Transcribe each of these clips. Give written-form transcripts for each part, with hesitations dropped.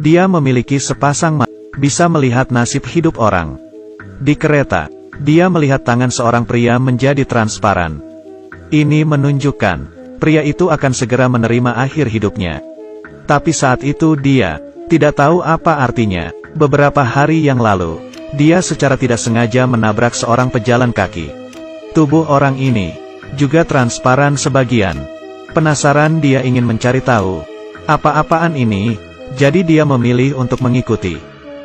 Dia memiliki sepasang mata, bisa melihat nasib hidup orang. Di kereta, dia melihat tangan seorang pria menjadi transparan. Ini menunjukkan, pria itu akan segera menerima akhir hidupnya. Tapi saat itu dia tidak tahu apa artinya. Beberapa hari yang lalu, dia secara tidak sengaja menabrak seorang pejalan kaki. Tubuh orang ini juga transparan sebagian. Penasaran, dia ingin mencari tahu apa-apaan ini, jadi dia memilih untuk mengikuti.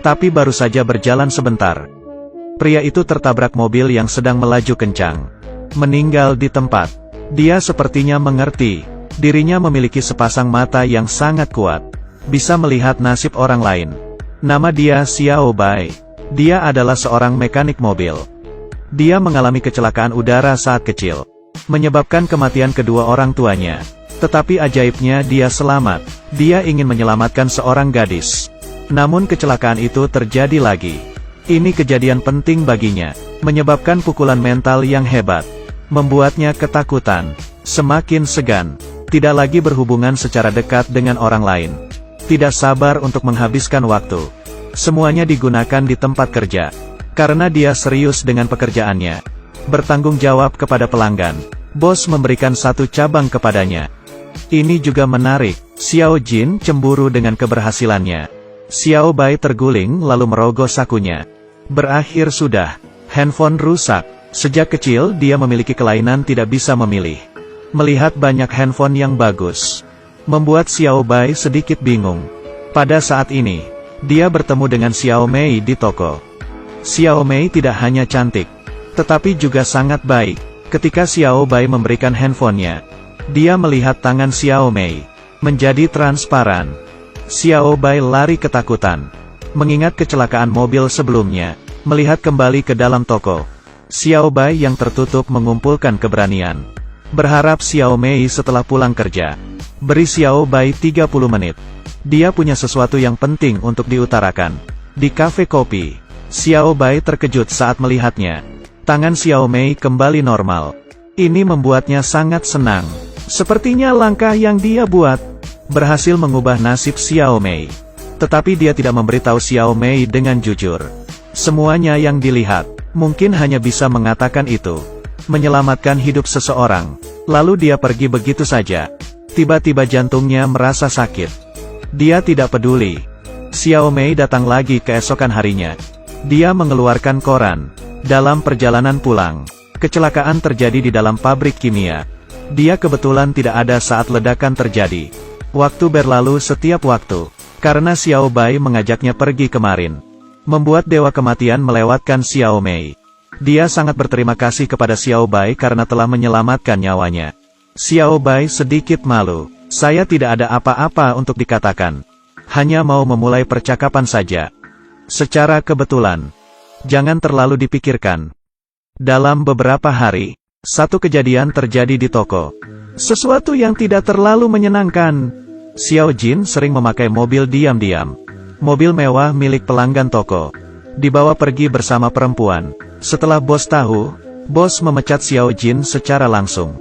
Tapi baru saja berjalan sebentar, pria itu tertabrak mobil yang sedang melaju kencang. Meninggal di tempat. Dia sepertinya mengerti, dirinya memiliki sepasang mata yang sangat kuat, bisa melihat nasib orang lain. Nama dia Xiao Bai. Dia adalah seorang mekanik mobil. Dia mengalami kecelakaan udara saat kecil, menyebabkan kematian kedua orang tuanya. Tetapi ajaibnya dia selamat. Dia ingin menyelamatkan seorang gadis. Namun kecelakaan itu terjadi lagi. Ini kejadian penting baginya, menyebabkan pukulan mental yang hebat, membuatnya ketakutan, semakin segan, tidak lagi berhubungan secara dekat dengan orang lain, tidak sabar untuk menghabiskan waktu. Semuanya digunakan di tempat kerja, karena dia serius dengan pekerjaannya, bertanggung jawab kepada pelanggan. Bos memberikan satu cabang kepadanya. Ini juga menarik, Xiao Jin cemburu dengan keberhasilannya. Xiao Bai terguling lalu merogoh sakunya. Berakhir sudah, handphone rusak. Sejak kecil dia memiliki kelainan tidak bisa memilih. Melihat banyak handphone yang bagus, membuat Xiao Bai sedikit bingung. Pada saat ini, dia bertemu dengan Xiao Mei di toko. Xiao Mei tidak hanya cantik, tetapi juga sangat baik. Ketika Xiao Bai memberikan handphonenya, dia melihat tangan Xiao Mei menjadi transparan. Xiao Bai lari ketakutan, mengingat kecelakaan mobil sebelumnya. Melihat kembali ke dalam toko, Xiao Bai yang tertutup mengumpulkan keberanian. Berharap Xiao Mei setelah pulang kerja. Beri Xiao Bai 30 menit. Dia punya sesuatu yang penting untuk diutarakan. Di kafe kopi, Xiao Bai terkejut saat melihatnya. Tangan Xiao Mei kembali normal. Ini membuatnya sangat senang. Sepertinya langkah yang dia buat berhasil mengubah nasib Xiao Mei. Tetapi dia tidak memberitahu Xiao Mei dengan jujur. Semuanya yang dilihat, mungkin hanya bisa mengatakan itu, menyelamatkan hidup seseorang. Lalu dia pergi begitu saja. Tiba-tiba jantungnya merasa sakit. Dia tidak peduli. Xiao Mei datang lagi keesokan harinya. Dia mengeluarkan koran. Dalam perjalanan pulang, kecelakaan terjadi di dalam pabrik kimia. Dia kebetulan tidak ada saat ledakan terjadi. Waktu berlalu setiap waktu, karena Xiao Bai mengajaknya pergi kemarin. Membuat dewa kematian melewatkan Xiao Mei. Dia sangat berterima kasih kepada Xiao Bai karena telah menyelamatkan nyawanya. Xiao Bai sedikit malu. Saya tidak ada apa-apa untuk dikatakan. Hanya mau memulai percakapan saja. Secara kebetulan. Jangan terlalu dipikirkan. Dalam beberapa hari, satu kejadian terjadi di toko. Sesuatu yang tidak terlalu menyenangkan. Xiao Jin sering memakai mobil diam-diam. Mobil mewah milik pelanggan toko. Dibawa pergi bersama perempuan. Setelah bos tahu, bos memecat Xiao Jin secara langsung.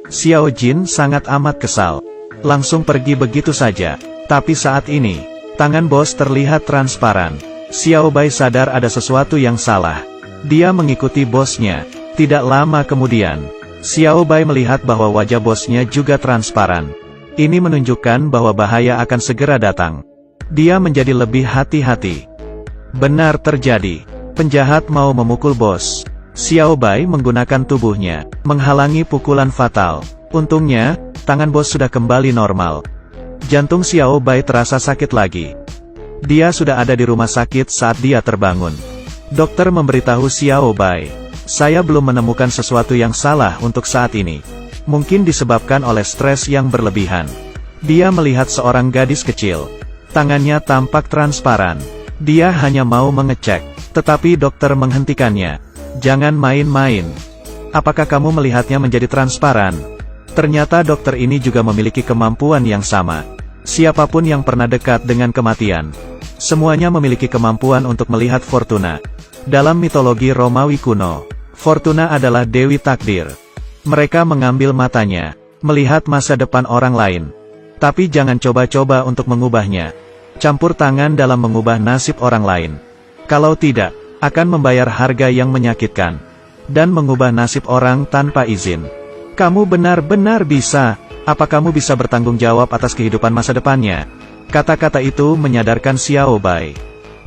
Xiao Jin sangat amat kesal. Langsung pergi begitu saja. Tapi saat ini, tangan bos terlihat transparan. Xiao Bai sadar ada sesuatu yang salah. Dia mengikuti bosnya. Tidak lama kemudian, Xiao Bai melihat bahwa wajah bosnya juga transparan. Ini menunjukkan bahwa bahaya akan segera datang. Dia menjadi lebih hati-hati. Benar terjadi. Penjahat mau memukul bos. Xiao Bai menggunakan tubuhnya, menghalangi pukulan fatal. Untungnya, tangan bos sudah kembali normal. Jantung Xiao Bai terasa sakit lagi. Dia sudah ada di rumah sakit saat dia terbangun. Dokter memberitahu Xiao Bai, saya belum menemukan sesuatu yang salah untuk saat ini. Mungkin disebabkan oleh stres yang berlebihan. Dia melihat seorang gadis kecil. Tangannya tampak transparan. Dia hanya mau mengecek, tetapi dokter menghentikannya. Jangan main-main. Apakah kamu melihatnya menjadi transparan? Ternyata dokter ini juga memiliki kemampuan yang sama. Siapapun yang pernah dekat dengan kematian, semuanya memiliki kemampuan untuk melihat Fortuna. Dalam mitologi Romawi kuno, Fortuna adalah dewi takdir. Mereka mengambil matanya, melihat masa depan orang lain. Tapi jangan coba-coba untuk mengubahnya. campur tangan dalam mengubah nasib orang lain. Kalau tidak, akan membayar harga yang menyakitkan. Dan mengubah nasib orang tanpa izin. Kamu benar-benar bisa. Apa kamu bisa bertanggung jawab atas kehidupan masa depannya? Kata-kata itu menyadarkan Xiao Bai.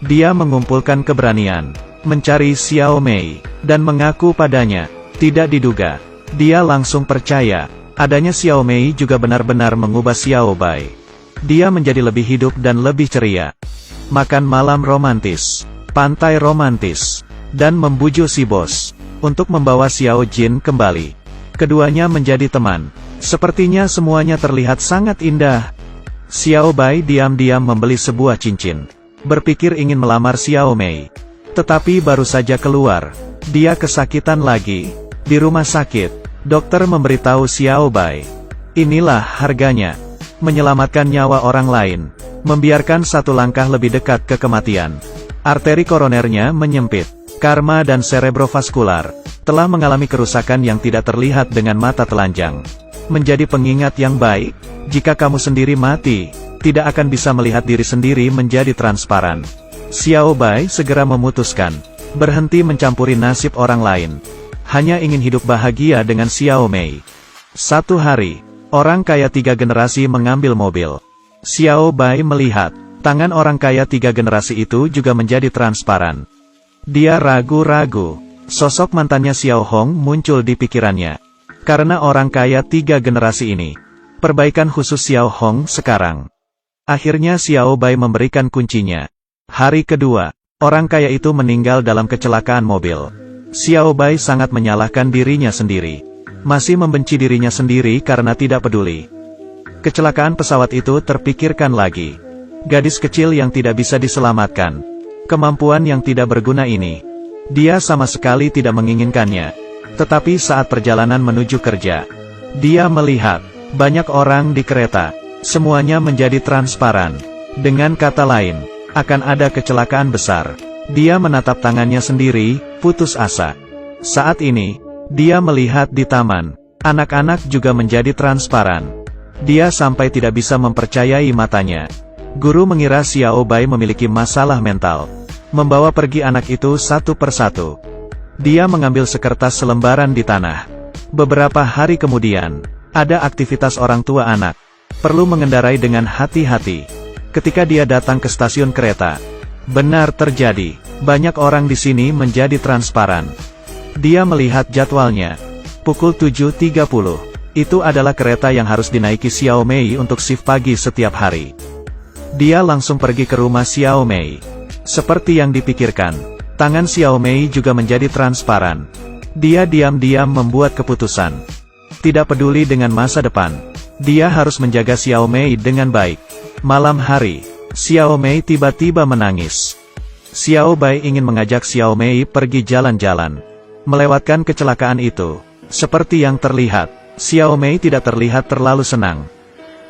Dia mengumpulkan keberanian, mencari Xiao Mei, dan mengaku padanya. Tidak diduga, dia langsung percaya, adanya Xiao Mei juga benar-benar mengubah Xiao Bai. Dia menjadi lebih hidup dan lebih ceria. Makan malam romantis, pantai romantis, dan membujuk si bos untuk membawa Xiao Jin kembali. Keduanya menjadi teman. Sepertinya semuanya terlihat sangat indah. Xiao Bai diam-diam membeli sebuah cincin. Berpikir ingin melamar Xiao Mei. Tetapi baru saja keluar, dia kesakitan lagi. Di rumah sakit, dokter memberitahu Xiao Bai. Inilah harganya. Menyelamatkan nyawa orang lain. Membiarkan satu langkah lebih dekat ke kematian. Arteri koronernya menyempit. Karma dan cerebrovaskular telah mengalami kerusakan yang tidak terlihat dengan mata telanjang. Menjadi pengingat yang baik, jika kamu sendiri mati, tidak akan bisa melihat diri sendiri menjadi transparan. Xiao Bai segera memutuskan, berhenti mencampuri nasib orang lain. Hanya ingin hidup bahagia dengan Xiao Mei. Satu hari, orang kaya 3 generasi mengambil mobil. Xiao Bai melihat, tangan orang kaya 3 generasi itu juga menjadi transparan. Dia ragu-ragu. Sosok mantannya Xiao Hong muncul di pikirannya. Karena orang kaya 3 generasi ini. Perbaikan khusus Xiao Hong sekarang. Akhirnya Xiao Bai memberikan kuncinya. Hari kedua, orang kaya itu meninggal dalam kecelakaan mobil. Xiao Bai sangat menyalahkan dirinya sendiri. Masih membenci dirinya sendiri karena tidak peduli. Kecelakaan pesawat itu terpikirkan lagi. Gadis kecil yang tidak bisa diselamatkan. Kemampuan yang tidak berguna ini. Dia sama sekali tidak menginginkannya. Tetapi saat perjalanan menuju kerja, dia melihat banyak orang di kereta. Semuanya menjadi transparan. Dengan kata lain, akan ada kecelakaan besar. Dia menatap tangannya sendiri, putus asa. Saat ini, dia melihat di taman. Anak-anak juga menjadi transparan. Dia sampai tidak bisa mempercayai matanya. Guru mengira Xiao Bai memiliki masalah mental. Membawa pergi anak itu satu persatu. Dia mengambil sekertas selembaran di tanah. Beberapa hari kemudian, ada aktivitas orang tua anak. Perlu mengendarai dengan hati-hati. Ketika dia datang ke stasiun kereta, benar terjadi. Banyak orang di sini menjadi transparan. Dia melihat jadwalnya. Pukul 7.30. Itu adalah kereta yang harus dinaiki Xiao Mei untuk shift pagi setiap hari. Dia langsung pergi ke rumah Xiao Mei. Seperti yang dipikirkan, tangan Xiao Mei juga menjadi transparan. Dia diam-diam membuat keputusan. Tidak peduli dengan masa depan, dia harus menjaga Xiao Mei dengan baik. Malam hari, Xiao Mei tiba-tiba menangis. Xiao Bai ingin mengajak Xiao Mei pergi jalan-jalan. Melewatkan kecelakaan itu, seperti yang terlihat, Xiao Mei tidak terlihat terlalu senang.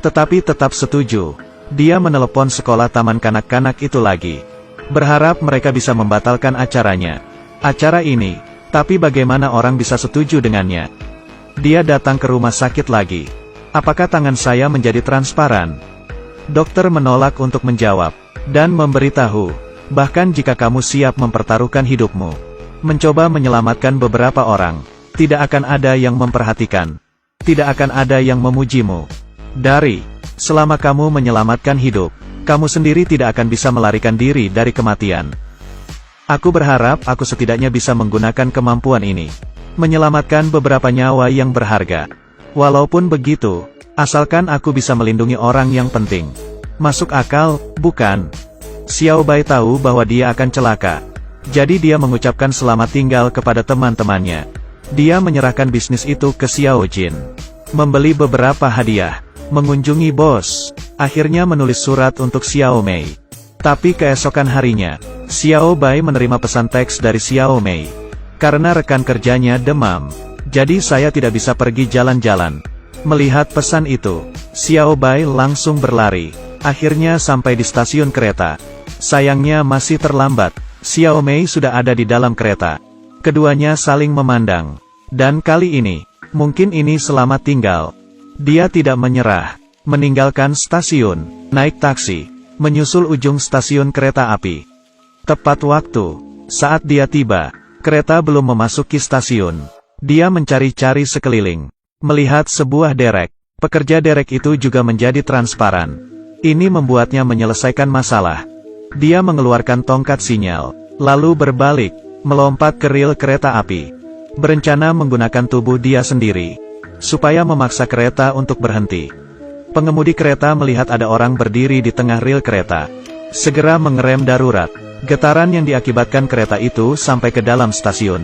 Tetapi tetap setuju. Dia menelepon sekolah taman kanak-kanak itu lagi. Berharap mereka bisa membatalkan acaranya. Acara ini, tapi bagaimana orang bisa setuju dengannya? Dia datang ke rumah sakit lagi. Apakah tangan saya menjadi transparan? Dokter menolak untuk menjawab, dan memberitahu, bahkan jika kamu siap mempertaruhkan hidupmu, mencoba menyelamatkan beberapa orang, tidak akan ada yang memperhatikan. Tidak akan ada yang memujimu. Selama kamu menyelamatkan hidup, kamu sendiri tidak akan bisa melarikan diri dari kematian. Aku berharap aku setidaknya bisa menggunakan kemampuan ini. Menyelamatkan beberapa nyawa yang berharga. Walaupun begitu, asalkan aku bisa melindungi orang yang penting. Masuk akal, bukan? Xiao Bai tahu bahwa dia akan celaka. Jadi dia mengucapkan selamat tinggal kepada teman-temannya. Dia menyerahkan bisnis itu ke Xiao Jin. Membeli beberapa hadiah. Mengunjungi bos. Akhirnya menulis surat untuk Xiao Mei. Tapi keesokan harinya, Xiao Bai menerima pesan teks dari Xiao Mei. Karena rekan kerjanya demam, jadi saya tidak bisa pergi jalan-jalan. Melihat pesan itu, Xiao Bai langsung berlari. Akhirnya sampai di stasiun kereta. Sayangnya masih terlambat. Xiao Mei sudah ada di dalam kereta. Keduanya saling memandang. Dan kali ini, mungkin ini selamat tinggal. Dia tidak menyerah. Meninggalkan stasiun, naik taksi, menyusul ujung stasiun kereta api. Tepat waktu, saat dia tiba, kereta belum memasuki stasiun. Dia mencari-cari sekeliling, melihat sebuah derek. Pekerja derek itu juga menjadi transparan. Ini membuatnya menyelesaikan masalah. Dia mengeluarkan tongkat sinyal, lalu berbalik, melompat ke rel kereta api. Berencana menggunakan tubuh dia sendiri, supaya memaksa kereta untuk berhenti. Pengemudi kereta melihat ada orang berdiri di tengah rel kereta. Segera mengerem darurat. Getaran yang diakibatkan kereta itu sampai ke dalam stasiun.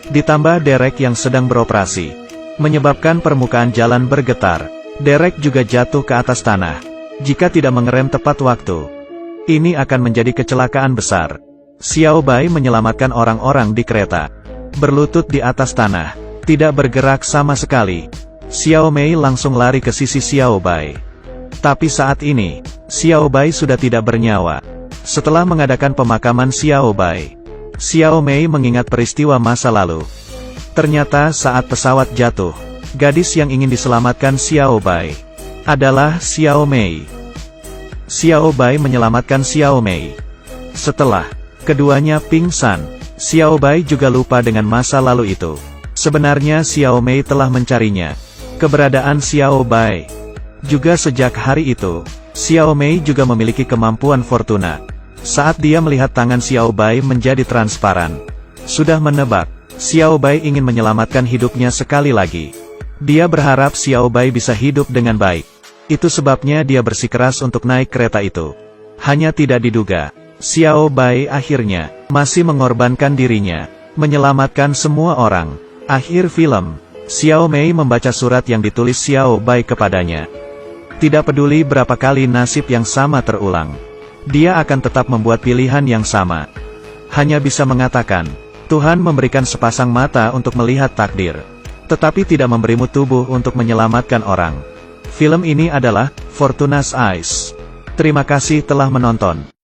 Ditambah derek yang sedang beroperasi, menyebabkan permukaan jalan bergetar. Derek juga jatuh ke atas tanah. Jika tidak mengerem tepat waktu, ini akan menjadi kecelakaan besar. Xiao Bai menyelamatkan orang-orang di kereta. Berlutut di atas tanah, tidak bergerak sama sekali. Xiao Mei langsung lari ke sisi Xiao Bai. Tapi saat ini, Xiao Bai sudah tidak bernyawa. Setelah mengadakan pemakaman Xiao Bai, Xiao Mei mengingat peristiwa masa lalu. Ternyata saat pesawat jatuh, gadis yang ingin diselamatkan Xiao Bai adalah Xiao Mei. Xiao Bai menyelamatkan Xiao Mei. Setelah keduanya pingsan, Xiao Bai juga lupa dengan masa lalu itu. Sebenarnya Xiao Mei telah mencarinya. Keberadaan Xiao Bai. Juga sejak hari itu, Xiao Mei juga memiliki kemampuan fortuna. Saat dia melihat tangan Xiao Bai menjadi transparan, sudah menebak, Xiao Bai ingin menyelamatkan hidupnya sekali lagi. Dia berharap Xiao Bai bisa hidup dengan baik. Itu sebabnya dia bersikeras untuk naik kereta itu. Hanya tidak diduga, Xiao Bai akhirnya masih mengorbankan dirinya, menyelamatkan semua orang. Akhir film, Xiao Mei membaca surat yang ditulis Xiao Bai kepadanya. Tidak peduli berapa kali nasib yang sama terulang, dia akan tetap membuat pilihan yang sama. Hanya bisa mengatakan, Tuhan memberikan sepasang mata untuk melihat takdir, tetapi tidak memberimu tubuh untuk menyelamatkan orang. Film ini adalah Fortuna's Eyes. Terima kasih telah menonton.